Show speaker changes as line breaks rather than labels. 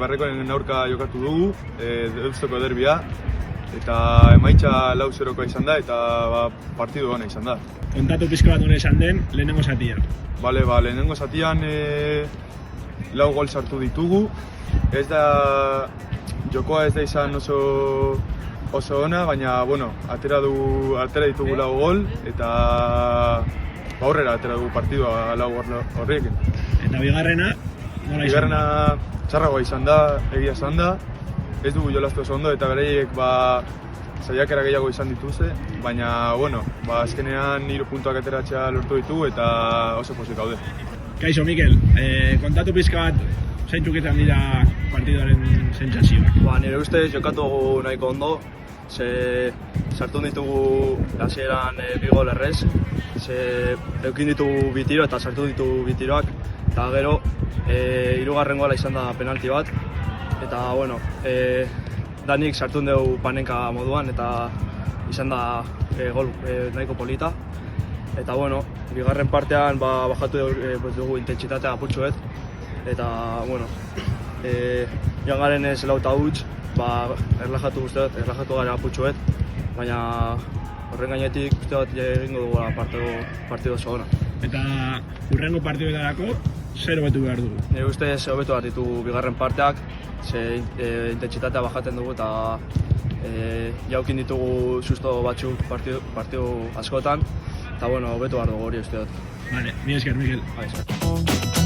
Eibarrekoen aurka jokatu dugu, Deustuko derbia, eta emaitza 4-0koa izan da, eta partidu ona izan da.
Kontatu pizka bat hona izan den, lehenengo zatia.
Bale, lehenengo zatian 4 gol sartu ditugu. Ez da, jokoa ez da izan oso ona, baina, bueno, atera ditugu 4 gol, eta aurrera atera dugu partidua 4 gol horrekin.
Eta bigarrena, nola izan?
Bigarrena txarragoa izan da, egia izan da. Ez dugu jolastu oso ondo, eta bereiek saiakera gehiago izan dituzte, baina, bueno, azkenean 3 puntuak ateratzea lortu ditugu eta oso pozik gaude.
Kaixo, Mikel, kontatu pizka bat zeintzuketan dira partiduaren sentsazioak?
Nire ustez jokatu nahiko ondo, sartu ditugu hasieran 2 gol errez, eukin ditugu 2 tiro eta sartu ditugu 2 tiroak, eta gero 3. gola izan da penalti bat, eta bueno, Danik sartu dugu panenka moduan eta izan da gol nahiko polita. Eta bueno, bigarren partean bajatu dugu intentsitatea apurtxoet, eta bueno, joan garen ez lauta huts, erlajatu gara apurtxoet, baina horren gainetik uste bat egingo dugu partidu oso ona.
Eta hurrengo partiduetarako zer hobetu behar dugu?
Nire ustez hobetu behar ditugu bigarren parteak, intentsitatea bajaten dugu eta jaukin ditugu susto batzuk partidu askotan, eta bueno, hobetu behar dugu hori uste dut.
Vale, mi esker, Mikel.
Esker.